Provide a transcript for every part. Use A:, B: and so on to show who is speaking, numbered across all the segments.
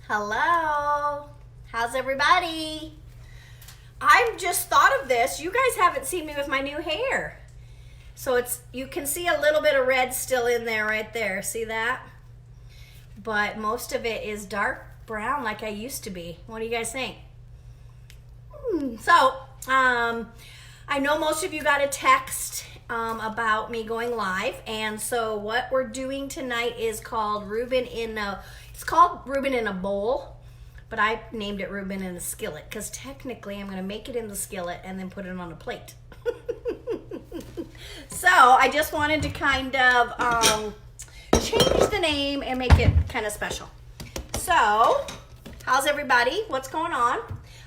A: Hello. How's everybody? I just thought of this. You guys haven't seen me with my new hair. So you can see a little bit of red still in there right there. See that? But most of it is dark brown like I used to be. What do you guys think? I know most of you got a text about me going live, and so what we're doing tonight is called Reuben in a bowl, but I named it Reuben in a skillet because technically I'm going to make it in the skillet and then put it on a plate. So I just wanted to kind of change the name and make it kind of special. So how's everybody? What's going on?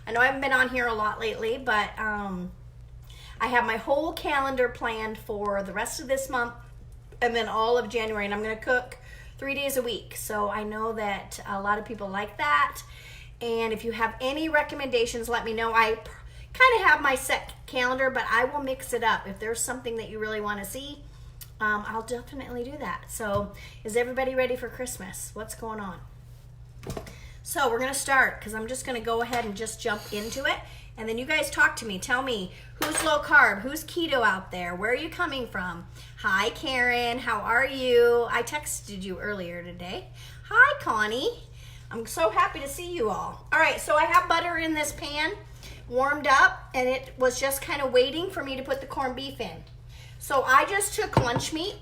A: I know I haven't been on here a lot lately, but I have my whole calendar planned for the rest of this month and then all of January, and I'm going to cook 3 days a week. So I know that a lot of people like that. And if you have any recommendations, let me know. I kind of have my set calendar, but I will mix it up. If there's something that you really want to see, I'll definitely do that. So is everybody ready for Christmas? What's going on? So we're going to start because I'm just going to go ahead and just jump into it. And then you guys talk to me. Tell me who's low carb, who's keto out there, where are you coming from? Hi, Karen. How are you? I texted you earlier today. Hi, Connie. I'm so happy to see you all. All right, so I have butter in this pan warmed up, and it was just kind of waiting for me to put the corned beef in. So I just took lunch meat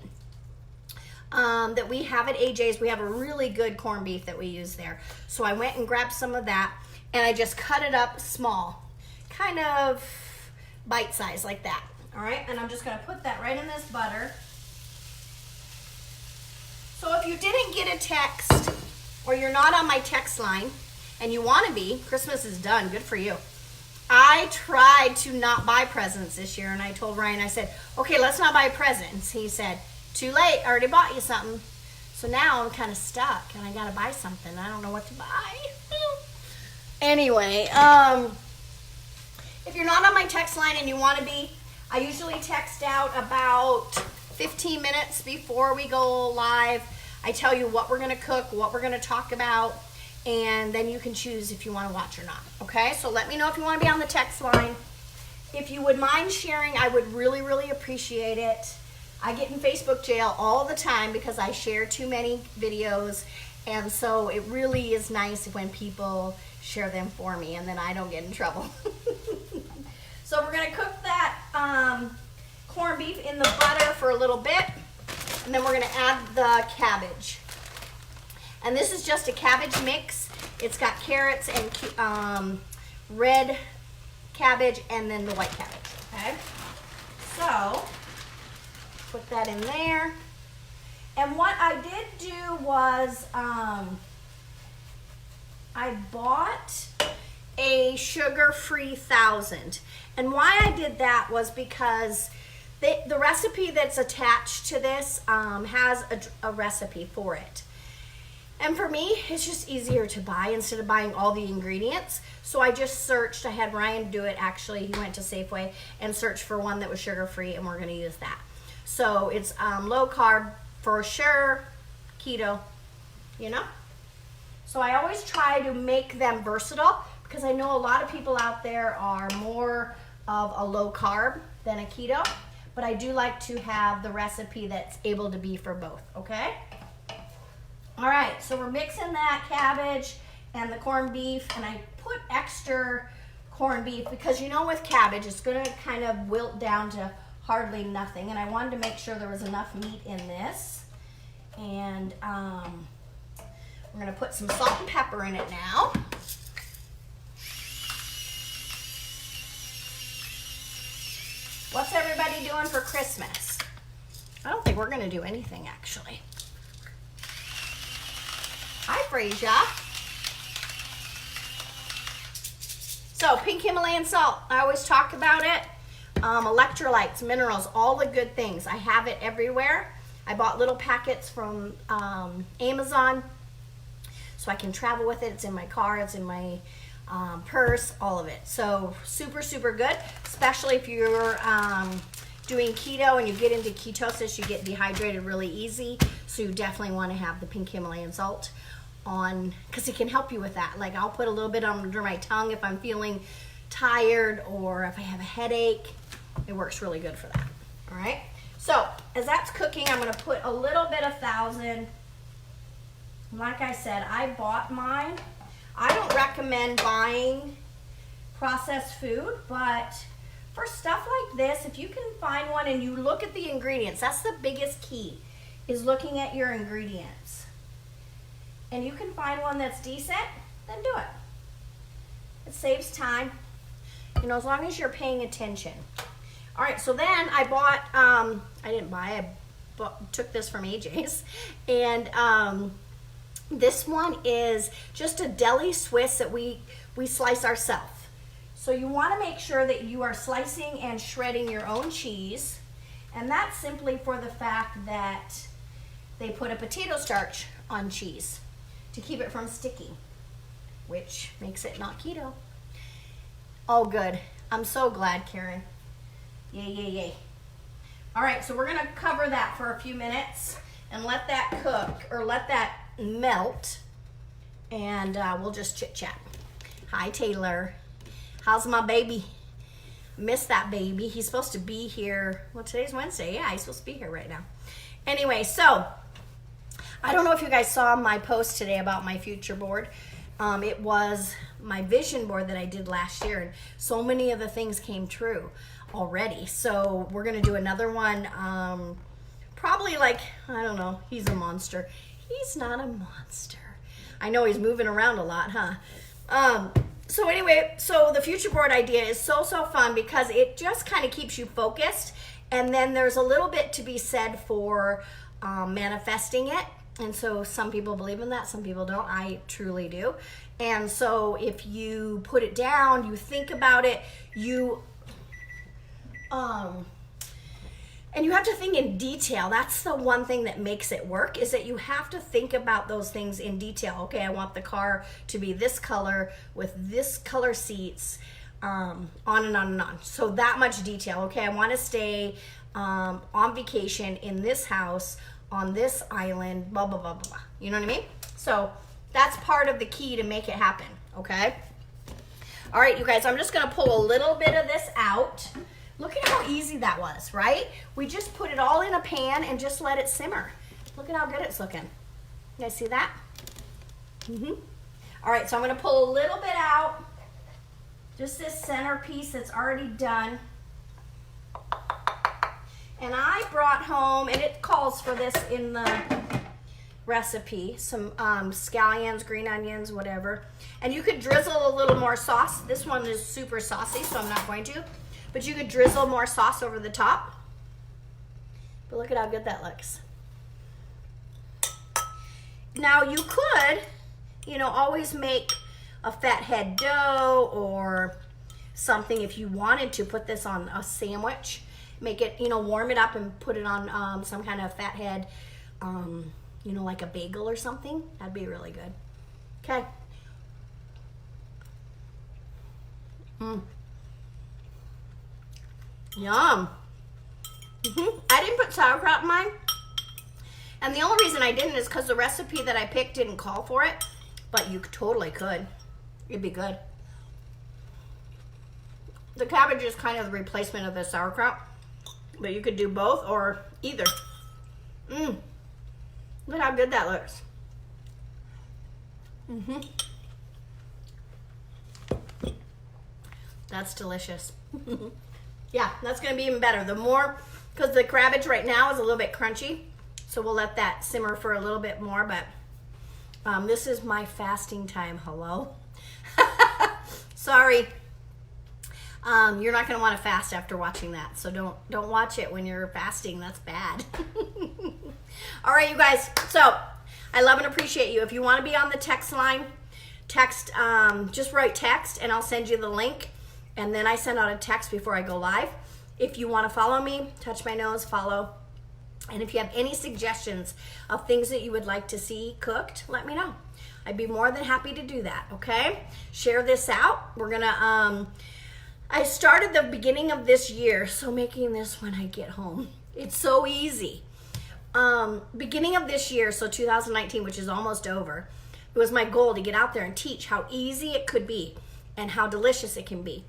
A: that we have at AJ's. We have a really good corned beef that we use there. So I went and grabbed some of that, and I just cut it up small, kind of bite size like that. All right, and I'm just going to put that right in this butter. So if you didn't get a text or you're not on my text line and you want to be, Christmas is done. Good for you. I tried to not buy presents this year, and I told Ryan, I said, okay, let's not buy presents. He said, too late, I already bought you something. So now I'm kind of stuck, and I got to buy something. I don't know what to buy. Anyway, if you're not on my text line and you want to be, I usually text out about 15 minutes before we go live. I tell you what we're going to cook, what we're going to talk about, and then you can choose if you want to watch or not. Okay, so let me know if you want to be on the text line. If you would mind sharing, I would really, really appreciate it. I get in Facebook jail all the time because I share too many videos, and so it really is nice when people share them for me and then I don't get in trouble. So we're going to cook that corned beef in the butter for a little bit, and then we're going to add the cabbage. And this is just a cabbage mix. It's got carrots and red cabbage and then the white cabbage, okay? So put that in there. And what I did do was I bought a sugar-free 1000. And why I did that was because the recipe that's attached to this has a recipe for it. And for me, it's just easier to buy instead of buying all the ingredients. So I just searched. I had Ryan do it, actually. He went to Safeway and searched for one that was sugar-free, and we're going to use that. So it's low carb for sure, keto, you know? So I always try to make them versatile because I know a lot of people out there are more of a low carb than a keto, but I do like to have the recipe that's able to be for both, okay? All right, so we're mixing that cabbage and the corned beef, and I put extra corned beef because you know with cabbage it's going to kind of wilt down to hardly nothing, and I wanted to make sure there was enough meat in this. And we're going to put some salt and pepper in it now. What's everybody doing for Christmas? I don't think we're going to do anything, actually. Hi, Frasier. So, pink Himalayan salt. I always talk about it. Electrolytes, minerals, all the good things. I have it everywhere. I bought little packets from Amazon so I can travel with it. It's in my car. It's in my purse, all of it. So, super, super good, especially if you're doing keto and you get into ketosis, you get dehydrated really easy. So, you definitely want to have the pink Himalayan salt. because it can help you with that. Like I'll put a little bit under my tongue if I'm feeling tired or if I have a headache. It works really good for that. All right. So as that's cooking, I'm going to put a little bit of Thousand. Like I said, I bought mine. I don't recommend buying processed food, but for stuff like this, if you can find one and you look at the ingredients, that's the biggest key, is looking at your ingredients. And you can find one that's decent, then do it. It saves time, you know, as long as you're paying attention. All right, so then I bought, I took this from AJ's, and this one is just a deli Swiss that we slice ourselves. So you want to make sure that you are slicing and shredding your own cheese, and that's simply for the fact that they put a potato starch on cheese to keep it from sticking, which makes it not keto. Oh, good. I'm so glad, Karen. Yay, yay, yay. All right, so we're gonna cover that for a few minutes and let that cook, or let that melt, and we'll just chit chat. Hi, Taylor. How's my baby? Missed that baby. He's supposed to be here. Well, today's Wednesday. Yeah, he's supposed to be here right now. Anyway, so I don't know if you guys saw my post today about my future board. It was my vision board that I did last year, and so many of the things came true already. So we're gonna do another one. Probably like, I don't know, he's a monster. He's not a monster. I know he's moving around a lot, huh? So anyway, so the future board idea is so fun because it just kind of keeps you focused, and then there's a little bit to be said for manifesting it. And so some people believe in that, some people don't. I truly do. And so if you put it down, you think about it, and you have to think in detail. That's the one thing that makes it work, is that you have to think about those things in detail. Okay, I want the car to be this color with this color seats, on and on and on. So that much detail. Okay, I want to stay on vacation in this house on this island, blah, blah, blah, blah, blah. You know what I mean? So that's part of the key to make it happen, okay? All right, you guys, I'm just gonna pull a little bit of this out. Look at how easy that was, right? We just put it all in a pan and just let it simmer. Look at how good it's looking. You guys see that? All right, so I'm gonna pull a little bit out. Just this center piece that's already done. And I brought home, and it calls for this in the recipe, some scallions, green onions, whatever. And you could drizzle a little more sauce. This one is super saucy, so I'm not going to. But you could drizzle more sauce over the top. But look at how good that looks. Now you could, you know, always make a fathead dough or something if you wanted to put this on a sandwich. Make it, you know, warm it up and put it on some kind of fathead, you know, like a bagel or something. That'd be really good. Okay. Yum. I didn't put sauerkraut in mine. And the only reason I didn't is because the recipe that I picked didn't call for it. But you totally could. It'd be good. The cabbage is kind of the replacement of the sauerkraut. But you could do both or either. Look how good that looks. That's delicious. Yeah, that's gonna be even better. The more, because the cabbage right now is a little bit crunchy, so we'll let that simmer for a little bit more, but this is my fasting time, hello? Sorry. You're not gonna wanna fast after watching that, so don't watch it when you're fasting, that's bad. All right, you guys, so I love and appreciate you. If you wanna be on the text line, text, just write text and I'll send you the link. And then I send out a text before I go live. If you want to follow me, touch my nose, follow. And if you have any suggestions of things that you would like to see cooked, let me know. I'd be more than happy to do that, okay? Share this out. We're gonna, I started the beginning of this year, so making this when I get home. It's so easy. Beginning of this year, so 2019, which is almost over, It was my goal to get out there and teach how easy it could be and how delicious it can be.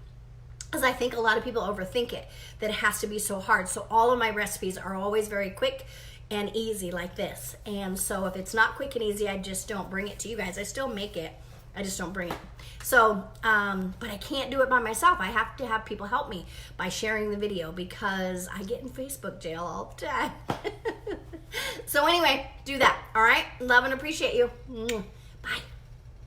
A: Because I think a lot of people overthink it, that it has to be so hard. So all of my recipes are always very quick and easy like this. And so if it's not quick and easy, I just don't bring it to you guys. I still make it, I just don't bring it. So, but I can't do it by myself. I have to have people help me by sharing the video, because I get in Facebook jail all the time. So anyway, do that, all right? Love and appreciate you. Bye.